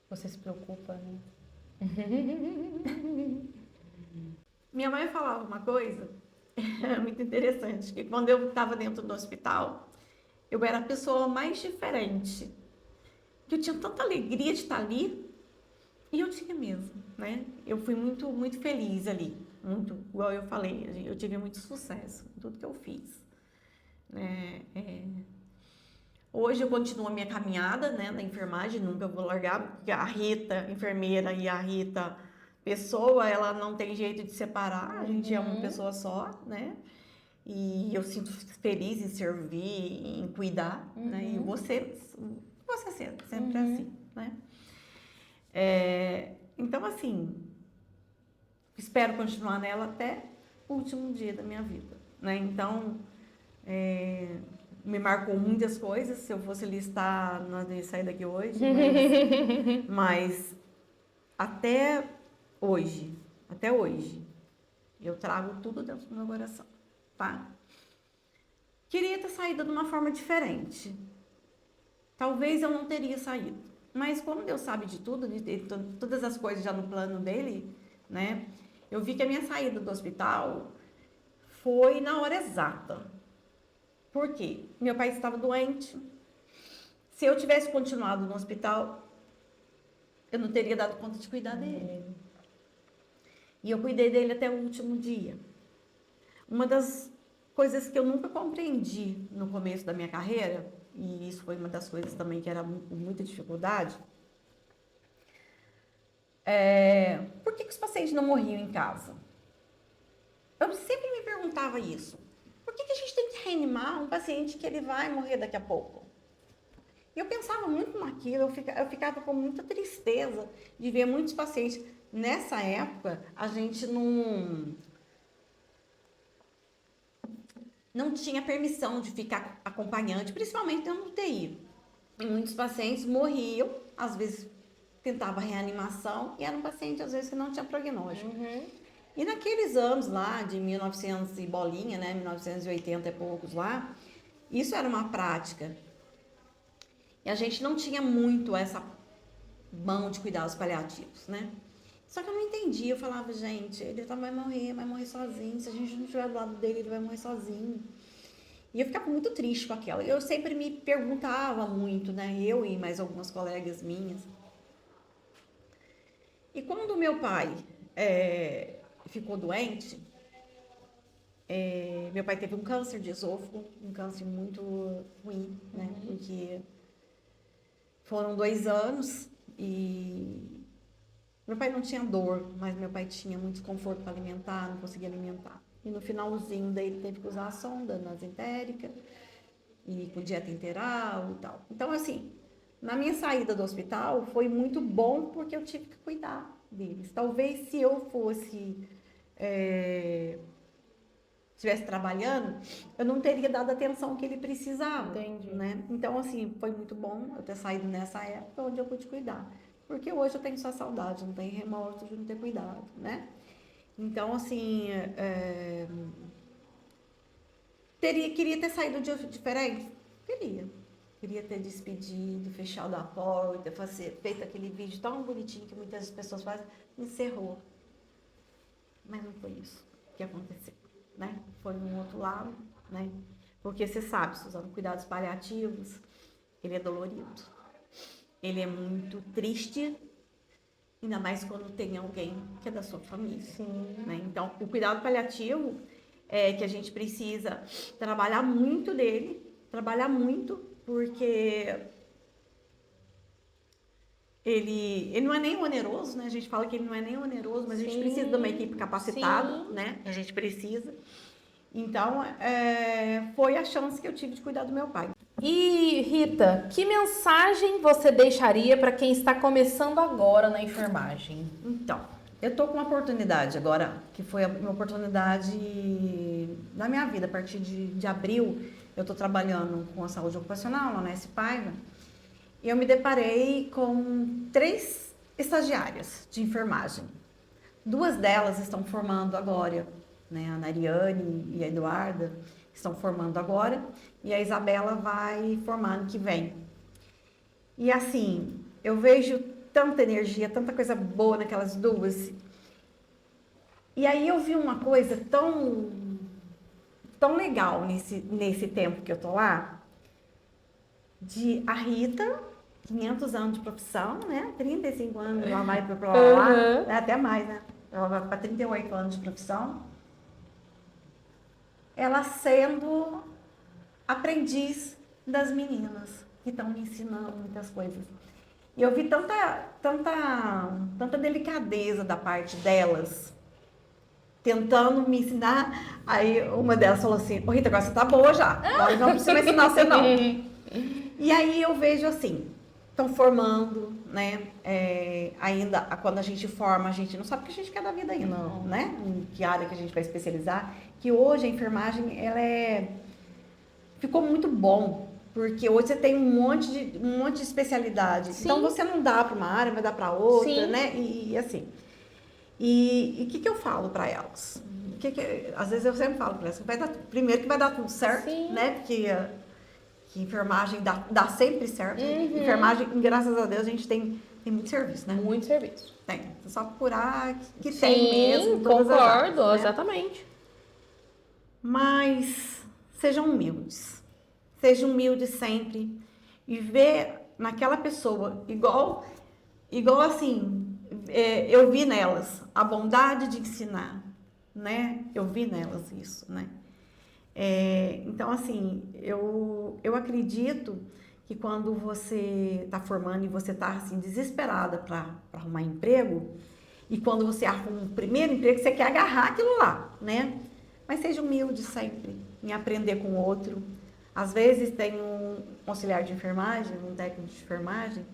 S1: Você se preocupa, né?
S2: Minha mãe falava uma coisa muito interessante, que quando eu estava dentro do hospital, eu era a pessoa mais diferente. Que eu tinha tanta alegria de estar ali, e eu tinha mesmo, né? Eu fui muito, muito feliz ali. Muito, igual eu falei, eu tive muito sucesso em tudo que eu fiz. Hoje eu continuo a minha caminhada, né, na enfermagem, nunca vou largar, porque a Rita, enfermeira, e a Rita, pessoa, ela não tem jeito de separar, a gente é uma pessoa só, né? E eu sinto feliz em servir, em cuidar, né? E você sempre assim, né? Então, assim, espero continuar nela até o último dia da minha vida, né? Então, me marcou muitas coisas, se eu fosse listar, não ia sair daqui hoje, mas até hoje, eu trago tudo dentro do meu coração, tá? Queria ter saído de uma forma diferente. Talvez eu não teria saído. Mas como Deus sabe de tudo, de todas as coisas já no plano dele, né? Eu vi que a minha saída do hospital foi na hora exata. Por quê? Meu pai estava doente. Se eu tivesse continuado no hospital, eu não teria dado conta de cuidar dele. E eu cuidei dele até o último dia. Uma das coisas que eu nunca compreendi no começo da minha carreira, e isso foi uma das coisas também que era muita dificuldade, por que os pacientes não morriam em casa? Eu sempre me perguntava isso. Por que a gente tem que reanimar um paciente que ele vai morrer daqui a pouco? E eu pensava muito naquilo, eu ficava com muita tristeza de ver muitos pacientes. Nessa época, a gente não tinha permissão de ficar acompanhante, principalmente no UTI. E muitos pacientes morriam, às vezes tentava reanimação, e era um paciente, às vezes, que não tinha prognóstico. E naqueles anos lá, de 1900 e bolinha, né, 1980 e poucos lá, isso era uma prática. E a gente não tinha muito essa mão de cuidados paliativos, né? Só que eu não entendia, eu falava, gente, ele vai morrer sozinho, se a gente não estiver do lado dele, ele vai morrer sozinho. E eu ficava muito triste com aquela. Eu sempre me perguntava muito, né? Eu e mais algumas colegas minhas. E quando meu pai ficou doente, meu pai teve um câncer de esôfago, um câncer muito ruim, né? Porque foram 2 anos e meu pai não tinha dor, mas meu pai tinha muito desconforto para alimentar, não conseguia alimentar. E no finalzinho daí ele teve que usar a sonda nasentérica e com dieta enteral e tal. Então, assim, na minha saída do hospital foi muito bom porque eu tive que cuidar deles. Talvez se eu fosse estivesse trabalhando, eu não teria dado a atenção que ele precisava.
S1: Entendi.
S2: Né? Então, assim, foi muito bom eu ter saído nessa época onde eu pude cuidar. Porque hoje eu tenho só saudade, não tenho remorso de não ter cuidado, né? Então, assim, queria ter saído diferente? Queria ter despedido, fechado a porta, feito aquele vídeo tão bonitinho que muitas pessoas fazem, encerrou. Mas não foi isso que aconteceu, né? Foi um outro lado, né? Porque você sabe, Suzana, cuidados paliativos, ele é dolorido. Ele é muito triste, ainda mais quando tem alguém que é da sua família.
S1: Sim.
S2: Né? Então, o cuidado paliativo é que a gente precisa trabalhar muito dele, porque ele não é nem oneroso, né? A gente fala que ele não é nem oneroso, mas a gente precisa de uma equipe capacitada, né? A gente precisa. Então, foi a chance que eu tive de cuidar do meu pai.
S1: E, Rita, que mensagem você deixaria para quem está começando agora na enfermagem?
S2: Então, eu tô com uma oportunidade agora, que foi uma oportunidade na minha vida. A partir de abril, eu tô trabalhando com a saúde ocupacional lá na S. Paiva, e eu me deparei com 3 estagiárias de enfermagem. 2 delas estão formando agora, né? A Nariane e a Eduarda estão formando agora, e a Isabela vai formar ano que vem. E assim, eu vejo tanta energia, tanta coisa boa naquelas 2. E aí eu vi uma coisa tão legal nesse tempo que eu tô lá, de a Rita, 500 anos de profissão, né? 35 anos, ela vai para lá, né? Até mais, né? Ela vai para 38 anos de profissão. Ela sendo aprendiz das meninas que estão me ensinando muitas coisas. E eu vi tanta delicadeza da parte delas, tentando me ensinar. Aí uma delas falou assim, ô Rita, agora você tá boa já, agora não precisa ensinar você não. E aí eu vejo assim, estão formando, né? Ainda quando a gente forma, a gente não sabe o que a gente quer da vida ainda, não, né? Em que área que a gente vai especializar. Que hoje a enfermagem, ficou muito bom, porque hoje você tem um monte de especialidade. Sim. Então você não dá para uma área, vai dar para outra. Sim. Né? E assim. E o que eu falo para elas? Às vezes eu sempre falo para elas, primeiro que vai dar tudo certo. Sim. Né? Porque que enfermagem dá sempre certo. Uhum. Enfermagem, graças a Deus, a gente tem muito serviço, né?
S1: Muito serviço.
S2: Tem. É só procurar que
S1: Sim,
S2: tem mesmo.
S1: Concordo,
S2: áreas, né?
S1: Exatamente.
S2: Mas sejam humildes. seja humilde sempre e vê naquela pessoa igual assim, eu vi nelas a bondade de ensinar, né? Eu vi nelas isso, né? Então, assim, eu acredito que quando você está formando e você está assim, desesperada para arrumar emprego, e quando você arruma um primeiro emprego, você quer agarrar aquilo lá, né? Mas seja humilde sempre em aprender com o outro. Às vezes tem um auxiliar de enfermagem, um técnico de enfermagem,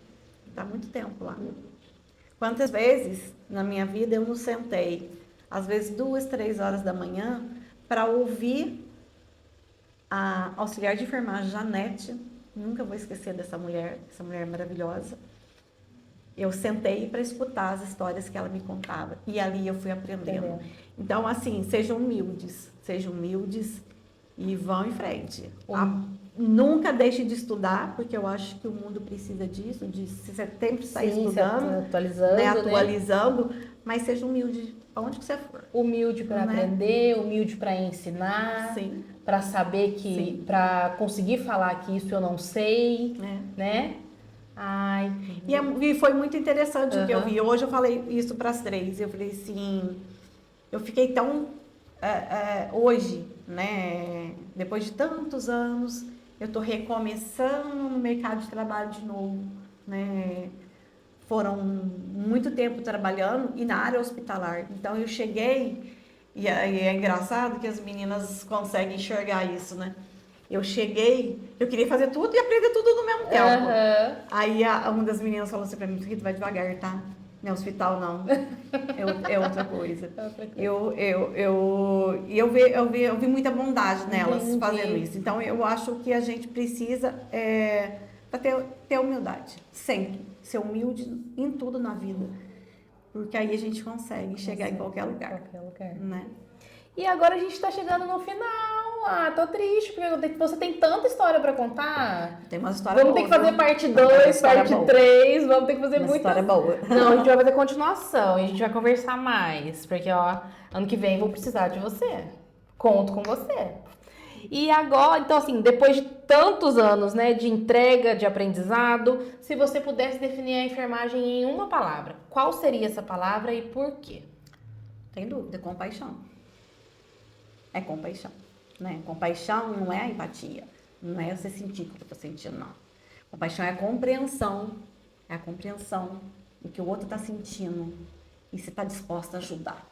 S2: que está há muito tempo lá. Quantas vezes na minha vida eu não sentei, às vezes 2, 3 horas da manhã, para ouvir a auxiliar de enfermagem, Janete, nunca vou esquecer dessa mulher maravilhosa. Eu sentei para escutar as histórias que ela me contava e ali eu fui aprendendo. Então, assim, sejam humildes e vão em frente. Nunca deixe de estudar, porque eu acho que o mundo precisa disso, de você sempre estar estudando, atualizando, mas seja humilde aonde que você for.
S1: Humilde para aprender, humilde para ensinar, para saber que, para conseguir falar que isso eu não sei, né? Ai.
S2: E foi muito interessante o que eu vi. Hoje eu falei isso para as 3. Eu falei assim, eu fiquei tão hoje, né? Depois de tantos anos, eu estou recomeçando no mercado de trabalho de novo, né? Foram muito tempo trabalhando e na área hospitalar. Então eu cheguei, e é engraçado que as meninas conseguem enxergar isso, né? Eu cheguei, eu queria fazer tudo e aprender tudo no mesmo tempo. Aí uma das meninas falou assim pra mim, Rita, vai devagar, tá? Não é hospital, não. É outra coisa. Eu vi muita bondade nelas fazendo isso. Então, eu acho que a gente precisa ter humildade. Sempre. Ser humilde em tudo na vida. Porque aí a gente consegue chegar em qualquer lugar. Né?
S1: E agora a gente tá chegando no final. Tô triste, porque você tem tanta história pra contar.
S2: Tem uma história
S1: boa. Vamos ter que fazer parte 2, parte 3, vamos ter que fazer muita
S2: história boa.
S1: Não, a gente vai fazer continuação, a gente vai conversar mais, porque ano que vem vou precisar de você. Conto com você. E agora, então assim, depois de tantos anos, né, de entrega, de aprendizado, se você pudesse definir a enfermagem em uma palavra, qual seria essa palavra e por quê?
S2: Tem dúvida, compaixão. É compaixão, né? Compaixão não é a empatia, não é você sentir o que eu tô sentindo, não. Compaixão é a compreensão do que o outro tá sentindo e você tá disposta a ajudar,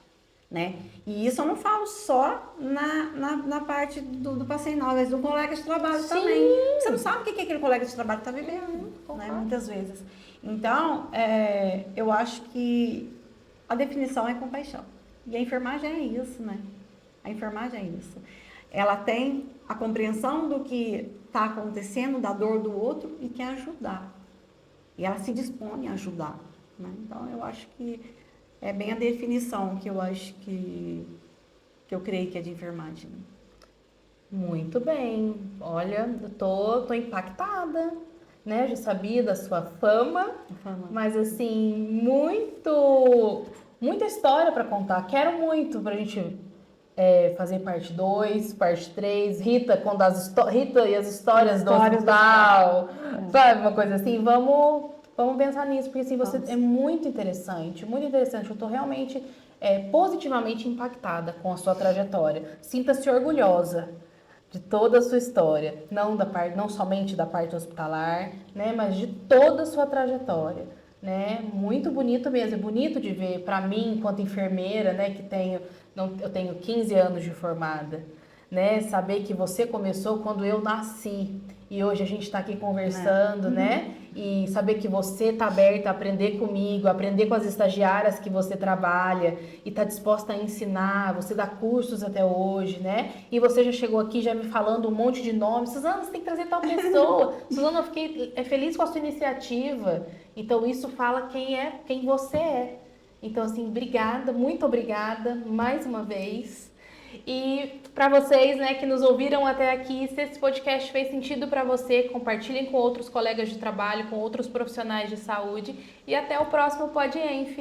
S2: né? E isso eu não falo só na parte do paciente, não, mas do colega de trabalho também. Você não sabe o que aquele colega de trabalho tá vivendo, né? Muitas vezes. Então, eu acho que a definição é compaixão. E a enfermagem é isso, né? A enfermagem é isso. Ela tem a compreensão do que está acontecendo, da dor do outro e quer ajudar. E ela se dispõe a ajudar, né? Então, eu acho que é bem a definição que eu acho que eu creio que é de enfermagem.
S1: Muito bem. Olha, eu tô impactada, né? Eu já sabia da sua fama, mas assim, muita história para contar. Quero muito pra gente fazer parte 2, parte 3, Rita e as histórias do hospital, sabe, uma coisa assim, vamos pensar nisso, porque assim, você é muito interessante, eu tô realmente positivamente impactada com a sua trajetória, sinta-se orgulhosa de toda a sua história, não somente da parte hospitalar, né, mas de toda a sua trajetória, né, muito bonito mesmo, é bonito de ver, para mim, enquanto enfermeira, né, eu tenho 15 anos de formada, né? Saber que você começou quando eu nasci e hoje a gente está aqui conversando, né? E saber que você está aberta a aprender comigo, aprender com as estagiárias que você trabalha e está disposta a ensinar, você dá cursos até hoje, né? E você já chegou aqui já me falando um monte de nomes. Suzana, você tem que trazer tal pessoa. Suzana, eu fiquei feliz com a sua iniciativa. Então isso fala quem você é. Então, assim, obrigada, muito obrigada mais uma vez. E para vocês, né, que nos ouviram até aqui, se esse podcast fez sentido para você, compartilhem com outros colegas de trabalho, com outros profissionais de saúde. E até o próximo Pod Enf.